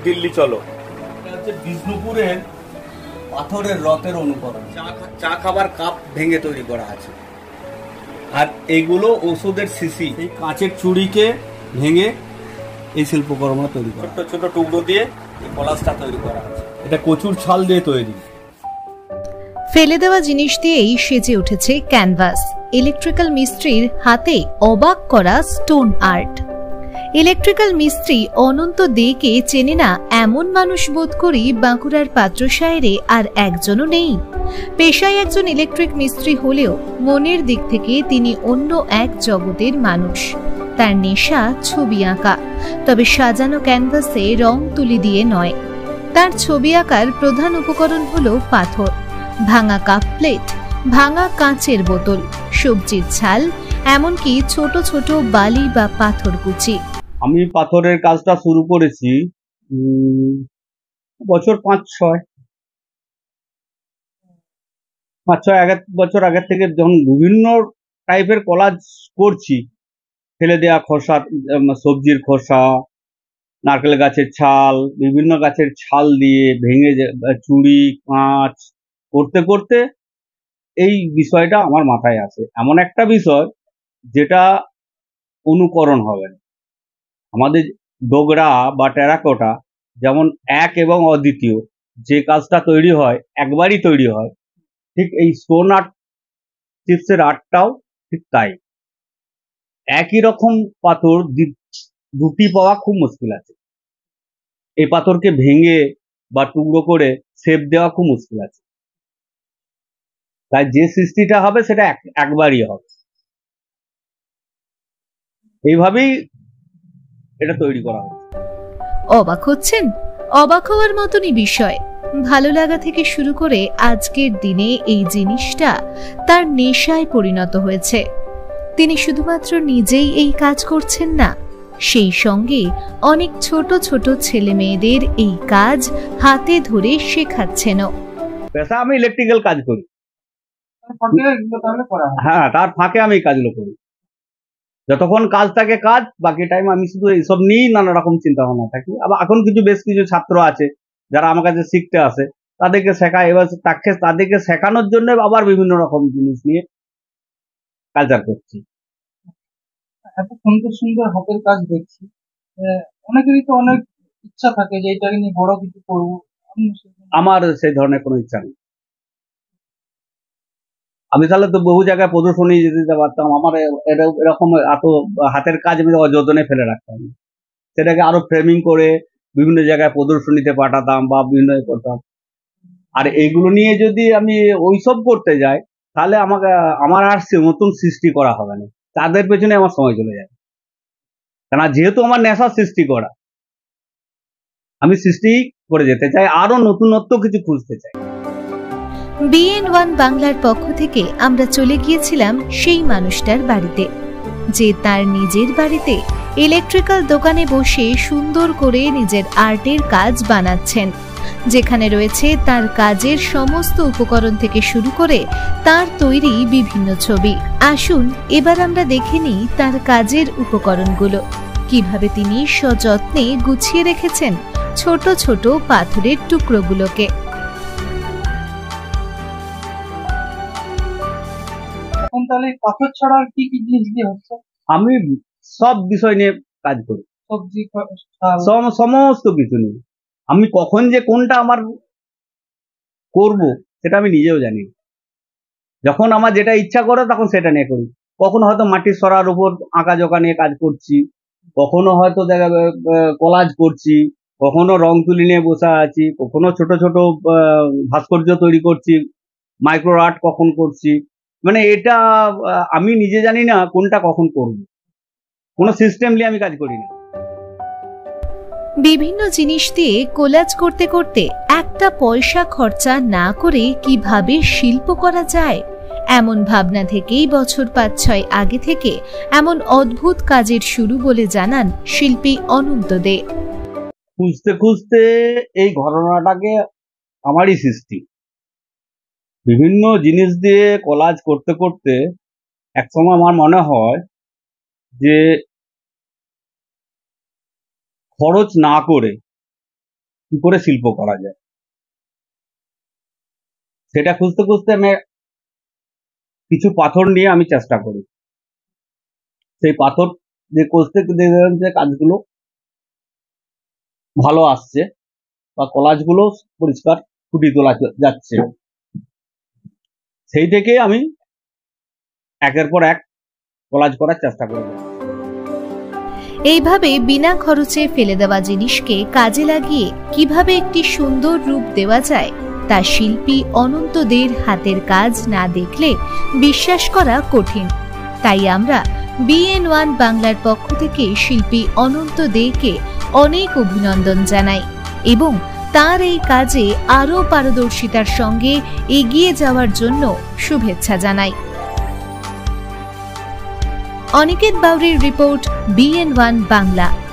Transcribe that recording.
দিল্লি চলো। এটা হচ্ছে বিষ্ণুপুরের পাথরের রথের অনুকরণ। চা খাবার কাপ ভেঙে তৈরি করা আছে। আর এগুলো ওষুধের শিশি, এই কাঁচের চুড়িকে ভেঙে এই শিল্পকর্মটা তৈরি করা। ছোট ছোট টুকরো দিয়ে এই পলাশটা তৈরি করা আছে। এটা কচুর ছাল দিয়ে তৈরি। ফেলে দেওয়া জিনিস দিয়েই সেজে উঠেছে ক্যানভাস। ইলেকট্রিক্যাল মিস্ত্রির হাতে অবাক করা স্টোন আর্ট। ইলেকট্রিক্যাল মিস্ত্রি অনন্ত দেকে চেনে না এমন মানুষ বোধ করি বাঁকুড়ার পাত্রসায়েরে আর একজনও নেই। পেশায় একজন ইলেকট্রিক মিস্ত্রি হলেও মনের দিক থেকে তিনি অন্য এক জগতের মানুষ। তার নেশা ছবি আঁকা, তবে সাজানো ক্যানভাসে রং তুলি দিয়ে নয়। তার ছবি আঁকার প্রধান উপকরণ হলো পাথর, ভাঙা কাপ প্লেট, ভাঙা কাঁচের বোতল, সবজির ছাল, এমনকি ছোট ছোট বালি বা পাথর কুচি। আমি পাথরের কাজটা শুরু করেছি বছর 5-6 বছর আগের থেকে, যখন বিভিন্ন টাইপের কলাজ করছি। ফেলে দেওয়া খোসা, সবজির খোসা, নারকেল গাছের ছাল, বিভিন্ন গাছের ছাল দিয়ে ভেঙে চুড়ি, কাঁচ করতে করতে এই বিষয়টা আমার মাথায় আসে। এমন একটা বিষয় যেটা অনুকরণ হবে না। আমাদের ডোগরা বা টেরাকোটা যেমন এক এবং অদ্বিতীয়, যে কাজটা তৈরি হয় একবারই তৈরি হয়, ঠিক এই স্টোন আর্ট, চিপসের আর্টটাও ঠিক তাই। একই রকম পাথর দুটি পাওয়া খুব মুশকিল আছে। এই পাথরকে ভেঙে বা টুকরো করে শেপ দেওয়া খুব মুশকিল আছে। তাই যে সৃষ্টিটা হবে সেটা একবারই হবে। এইভাবেই এটা তৈরি করা হবে। অবাক হচ্ছেন? অবাক হওয়ার মতনই বিষয়। ভালো লাগা থেকে শুরু করে আজকের দিনে এই জিনিসটা তার নেশায় পরিণত হয়েছে। তিনি শুধুমাত্র নিজেই এই কাজ করছেন না, সেই সঙ্গে অনেক ছোট ছোট ছেলে মেয়েদের এই কাজ হাতে ধরে শেখাচ্ছেনও। পেশা আমি ইলেকট্রিক্যাল কাজ করি। হ্যাঁ, তার ফাঁকে আমি কাজগুলো করি। যতক্ষণ কাজ থাকে কাজ, বাকি টাইম আমি শুধু এইসব নিয়েই নানা রকম চিন্তা ভাবনা থাকি। আবার এখন বেশ কিছু ছাত্র আছে যারা আমার কাছে শিখতে আসে, তাদেরকে শেখায়। এবার তাদেরকে শেখানোর জন্য আবার বিভিন্ন রকম জিনিস নিয়ে কালচার করছি। এত সুন্দর সুন্দর হাতের কাজ দেখছি, অনেকেরই তো অনেক ইচ্ছা থাকে যে এটাকে নিয়ে বড় কিছু করবো। আমার সেই ধরনের কোনো ইচ্ছা নেই। আমি তাহলে তো বহু জায়গায় প্রদর্শনী যেতে দিতে পারতাম। আমার এরকম এত হাতের কাজ আমি অযত্নে ফেলে রাখতাম, সেটাকে আরো ফ্রেমিং করে বিভিন্ন জায়গায় প্রদর্শনীতে পাঠাতাম বা বিভিন্ন করতাম। আর এইগুলো নিয়ে যদি আমি ওইসব করতে যাই, তাহলে আমার আর নতুন সৃষ্টি করা হবে না। তাদের পেছনে আমার সময় চলে যায়। কেন, যেহেতু আমার নেশা সৃষ্টি করা, আমি সৃষ্টি করে যেতে চাই, আরো নতুনত্ব কিছু খুঁজতে চাই। BN1 বাংলার পক্ষ থেকে আমরা চলে গিয়েছিলাম সেই মানুষটার বাড়িতে, যে তার নিজের বাড়িতে ইলেকট্রিক্যাল দোকানে বসে সুন্দর করে নিজের আর্টের কাজ বানাচ্ছেন, যেখানে রয়েছে তার কাজের সমস্ত উপকরণ থেকে শুরু করে তার তৈরি বিভিন্ন ছবি। আসুন এবার আমরা দেখে নিই তার কাজের উপকরণগুলো, কিভাবে তিনি সযত্নে গুছিয়ে রেখেছেন ছোট ছোট পাথরের টুকরোগুলোকে। এখন তাহলে পাথর ছাড়া কি কি জিনিস দিয়ে হচ্ছে? আমি সব বিষয় নিয়ে কাজ করি, সবজি, সমস্ত কিছু নিয়ে। আমি কখন যে কোনটা আমার করব সেটা আমি নিজেও জানি। যখন আমার যেটা ইচ্ছা করে তখন সেটা নিয়ে করি। কখনো হয়তো মাটির সরার উপর আঁকা জোকা নিয়ে কাজ করছি, কখনো হয়তো কলাজ করছি, কখনো রং তুলি নিয়ে বসে আছি, কখনো ছোট ছোট ভাস্কর্য তৈরি করছি, মাইক্রো আর্ট কখন করছি। মানে এটা আমি নিজে জানি না কোনটা কখন করব। কোনো সিস্টেমলি আমি কাজ করি না। বিভিন্ন জিনিস দিয়ে কোলাজ করতে করতে একটা পয়সা খরচা না করে কিভাবে শিল্প করা যায়, এমন ভাবনা থেকেই বছর 5-6 আগে থেকে এমন অদ্ভুত কাজের শুরু বলে জানান শিল্পী অনন্ত দে। খুঁজতে খুঁজতে এই ঘটনাটাকে আমারই সৃষ্টি। বিভিন্ন জিনিস দিয়ে কোলাজ করতে করতে একসময় আমার মনে হয় যে খরচ না করে কি করে শিল্প করা যায়। সেটা খুঁজতে খুঁজতে আমি কিছু পাথর নিয়ে আমি চেষ্টা করি। সেই পাথর দিয়ে খুঁজতে দেখলাম যে কাজগুলো ভালো আসছে বা কলাজগুলো পরিষ্কার ফুটিয়ে তোলা যাচ্ছে। সেই থেকে আমি একের পর এক কলাজ করার চেষ্টা করব। এইভাবে বিনা খরচে ফেলে দেওয়া জিনিসকে কাজে লাগিয়ে কিভাবে একটি সুন্দর রূপ দেওয়া যায় তা শিল্পী অনন্ত দের হাতের কাজ না দেখলে বিশ্বাস করা কঠিন। তাই আমরা BN1 বাংলার পক্ষ থেকে শিল্পী অনন্ত দেকে অনেক অভিনন্দন জানাই এবং তার এই কাজে আরও পারদর্শিতার সঙ্গে এগিয়ে যাওয়ার জন্য শুভেচ্ছা জানাই। অনিকেত বাউরির রিপোর্ট BN1 বাংলা।